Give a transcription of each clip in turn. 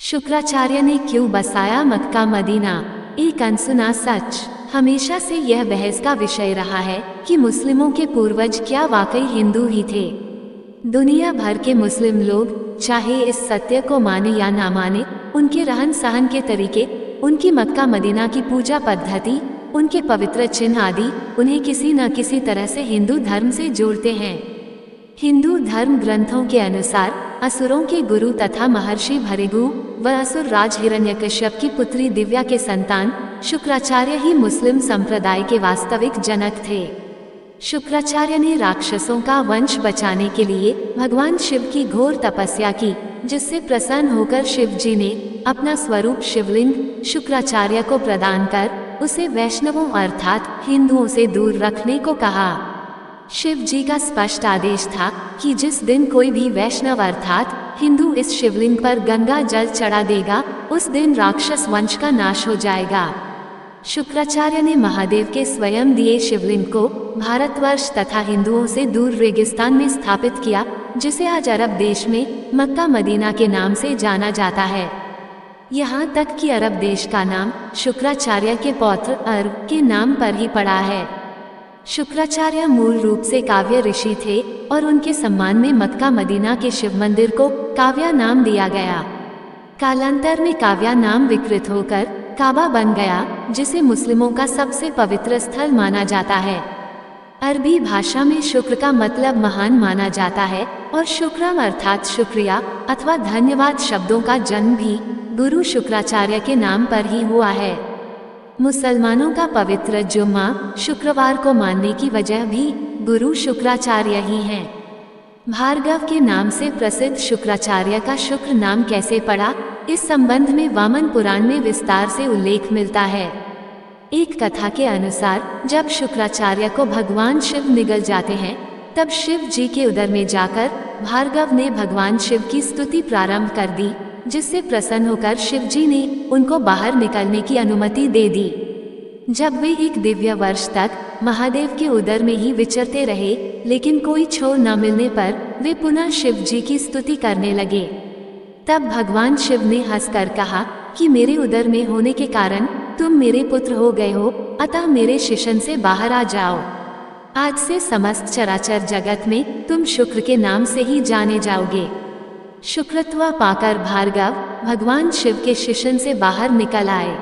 शुक्राचार्य ने क्यों बसाया मक्का मदीना? एक अनसुना सच। हमेशा से यह बहस का विषय रहा है कि मुस्लिमों के पूर्वज क्या वाकई हिंदू ही थे। दुनिया भर के मुस्लिम लोग चाहे इस सत्य को माने या ना माने, उनके रहन सहन के तरीके, उनकी मक्का मदीना की पूजा पद्धति, उनके पवित्र चिन्ह आदि उन्हें किसी न किसी तरह से हिंदू धर्म से जोड़ते हैं। हिंदू धर्म ग्रंथों के अनुसार असुरों के गुरु तथा महर्षि भृगु व असुर राज हिरण्यकश्यप की पुत्री दिव्या के संतान शुक्राचार्य ही मुस्लिम संप्रदाय के वास्तविक जनक थे। शुक्राचार्य ने राक्षसों का वंश बचाने के लिए भगवान शिव की घोर तपस्या की, जिससे प्रसन्न होकर शिव जी ने अपना स्वरूप शिवलिंग शुक्राचार्य को प्रदान कर उसे वैष्णवों अर्थात हिंदुओं से दूर रखने को कहा। शिव जी का स्पष्ट आदेश था कि जिस दिन कोई भी वैष्णव अर्थात हिंदू इस शिवलिंग पर गंगा जल चढ़ा देगा, उस दिन राक्षस वंश का नाश हो जाएगा। शुक्राचार्य ने महादेव के स्वयं दिए शिवलिंग को भारतवर्ष तथा हिंदुओं से दूर रेगिस्तान में स्थापित किया, जिसे आज अरब देश में मक्का मदीना के नाम से जाना जाता है। यहाँ तक कि अरब देश का नाम शुक्राचार्य के पौत्र अर्ब के नाम पर ही पड़ा है। शुक्राचार्य मूल रूप से काव्य ऋषि थे और उनके सम्मान में मक्का मदीना के शिव मंदिर को काव्या नाम दिया गया। कालांतर में काव्या नाम विकृत होकर काबा बन गया, जिसे मुस्लिमों का सबसे पवित्र स्थल माना जाता है। अरबी भाषा में शुक्र का मतलब महान माना जाता है और शुक्रम अर्थात शुक्रिया अथवा धन्यवाद शब्दों का जन्म भी गुरु शुक्राचार्य के नाम पर ही हुआ है। मुसलमानों का पवित्र जुम्मा शुक्रवार को मानने की वजह भी गुरु शुक्राचार्य ही हैं। भार्गव के नाम से प्रसिद्ध शुक्राचार्य का शुक्र नाम कैसे पड़ा, इस संबंध में वामन पुराण में विस्तार से उल्लेख मिलता है। एक कथा के अनुसार जब शुक्राचार्य को भगवान शिव निगल जाते हैं, तब शिव जी के उदर में जाकर भार्गव ने भगवान शिव की स्तुति प्रारंभ कर दी, जिससे प्रसन्न होकर शिव जी ने उनको बाहर निकलने की अनुमति दे दी। जब वे एक दिव्य वर्ष तक महादेव के उदर में ही विचरते रहे, लेकिन कोई छोर न मिलने पर वे पुनः शिव जी की स्तुति करने लगे। तब भगवान शिव ने हंसकर कहा कि मेरे उदर में होने के कारण तुम मेरे पुत्र हो गए हो, अतः मेरे शिशन से बाहर आ जाओ। आज से समस्त चराचर जगत में तुम शुक्र के नाम से ही जाने जाओगे। शुक्रत्व पाकर भार्गव भगवान शिव के शिशन से बाहर निकल आए।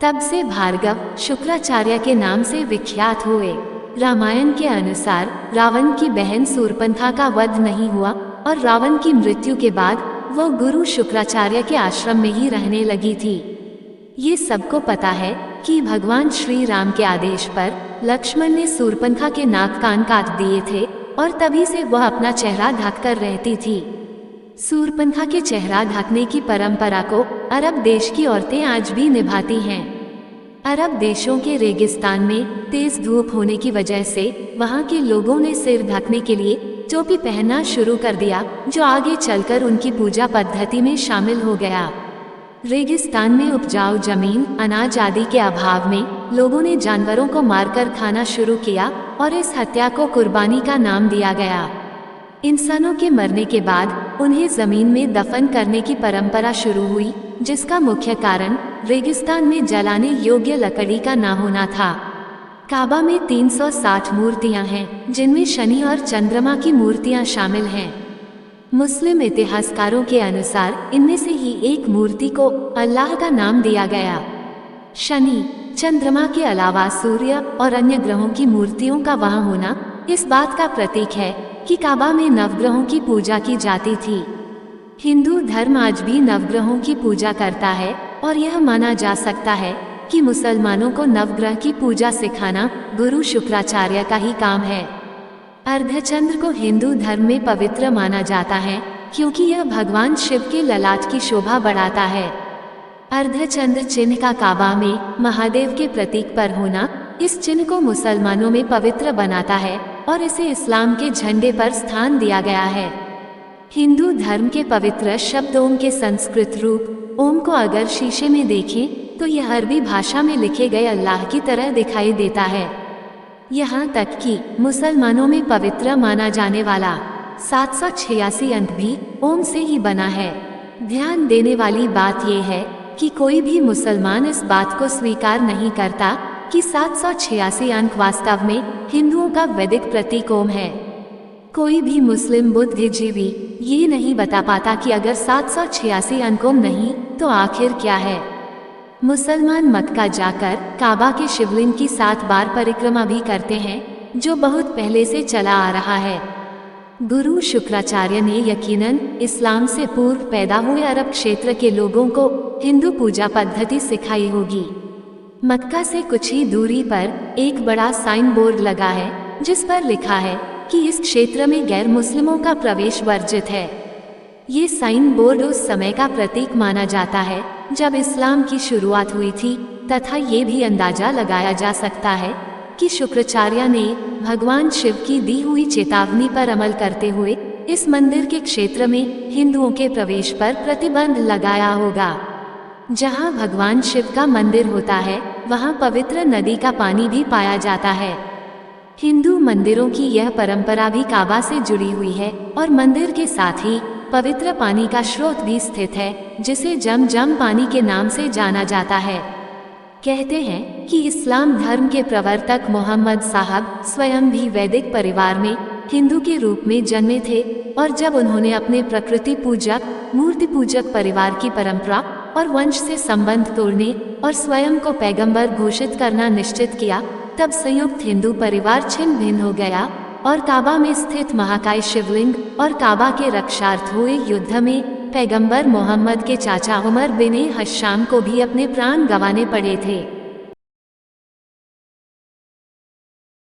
तब से भार्गव शुक्राचार्य के नाम से विख्यात हुए। रामायण के अनुसार रावण की बहन शूर्पणखा का वध नहीं हुआ और रावण की मृत्यु के बाद वो गुरु शुक्राचार्य के आश्रम में ही रहने लगी थी। ये सबको पता है कि भगवान श्री राम के आदेश पर लक्ष्मण ने शूर्पणखा के नाक कान काट दिए थे और तभी से वह अपना चेहरा ढककर रहती थी। शूर्पणखा के चेहरा ढकने की परंपरा को अरब देश की औरतें आज भी निभाती हैं। अरब देशों के रेगिस्तान में तेज धूप होने की वजह से वहां के लोगों ने सिर ढकने के लिए टोपी पहनना शुरू कर दिया, जो आगे चलकर उनकी पूजा पद्धति में शामिल हो गया। रेगिस्तान में उपजाऊ जमीन, अनाज आदि के अभाव में लोगों ने जानवरों को मारकर खाना शुरू किया और इस हत्या को कुर्बानी का नाम दिया गया। इंसानों के मरने के बाद उन्हें जमीन में दफन करने की परंपरा शुरू हुई, जिसका मुख्य कारण रेगिस्तान में जलाने योग्य लकड़ी का ना होना था। काबा में 360 मूर्तियां हैं, जिनमें शनि और चंद्रमा की मूर्तियां शामिल हैं। मुस्लिम इतिहासकारों के अनुसार इनमें से ही एक मूर्ति को अल्लाह का नाम दिया गया। शनि, चंद्रमा के अलावा सूर्य और अन्य ग्रहों की मूर्तियों का वहां होना इस बात का प्रतीक है कि काबा में नवग्रहों की पूजा की जाती थी। हिंदू धर्म आज भी नवग्रहों की पूजा करता है और यह माना जा सकता है कि मुसलमानों को नवग्रह की पूजा सिखाना गुरु शुक्राचार्य का ही काम है। अर्धचंद्र को हिंदू धर्म में पवित्र माना जाता है, क्योंकि यह भगवान शिव के ललाट की शोभा बढ़ाता है। अर्धचंद्र चिन्ह का काबा में महादेव के प्रतीक पर होना इस चिन्ह को मुसलमानों में पवित्र बनाता है और इसे इस्लाम के झंडे पर स्थान दिया गया है। हिंदू धर्म के पवित्र शब्द ओम के संस्कृत रूप ओम को अगर शीशे में देखें तो यह अरबी भाषा में लिखे गए अल्लाह की तरह दिखाई देता है। यहाँ तक कि मुसलमानों में पवित्र माना जाने वाला 786 अंक भी ओम से ही बना है। ध्यान देने वाली बात यह है कि कोई भी मुसलमान इस बात को स्वीकार नहीं करता कि 786 अंक वास्तव में हिंदुओं का वैदिक प्रतीक ओम है। कोई भी मुस्लिम बुद्धिजीवी ये नहीं बता पाता कि अगर 786 अंक ओम नहीं तो आखिर क्या है। मुसलमान मक्का जाकर काबा के शिवलिंग की 7 बार परिक्रमा भी करते हैं, जो बहुत पहले से चला आ रहा है। गुरु शुक्राचार्य ने यकीनन इस्लाम से पूर्व पैदा हुए अरब क्षेत्र के लोगों को हिंदू पूजा पद्धति सिखाई होगी। मक्का से कुछ ही दूरी पर एक बड़ा साइन बोर्ड लगा है जिस पर लिखा है कि इस क्षेत्र में गैर मुस्लिमों का प्रवेश वर्जित है। ये साइन बोर्ड उस समय का प्रतीक माना जाता है जब इस्लाम की शुरुआत हुई थी, तथा ये भी अंदाजा लगाया जा सकता है कि शुक्राचार्य ने भगवान शिव की दी हुई चेतावनी पर अमल करते हुए इस मंदिर के क्षेत्र में हिंदुओं के प्रवेश पर प्रतिबंध लगाया होगा। जहां भगवान शिव का मंदिर होता है वहां पवित्र नदी का पानी भी पाया जाता है। हिंदू मंदिरों की यह परंपरा भी काबा से जुड़ी हुई है और मंदिर के साथ ही पवित्र पानी का स्रोत भी स्थित है जिसे जम पानी के नाम से जाना जाता है। कहते हैं कि इस्लाम धर्म के प्रवर्तक मोहम्मद साहब स्वयं भी वैदिक परिवार में हिंदू के रूप में जन्मे थे और जब उन्होंने अपने प्रकृति पूजक मूर्ति पूजक परिवार की परंपरा और वंश से संबंध तोड़ने और स्वयं को पैगंबर घोषित करना निश्चित किया, तब संयुक्त हिंदू परिवार छिन्न भिन्न हो गया और काबा में स्थित महाकाय शिवलिंग और काबा के रक्षार्थ हुए युद्ध में पैगंबर मोहम्मद के चाचा उमर बिन हश्शाम को भी अपने प्राण गंवाने पड़े थे।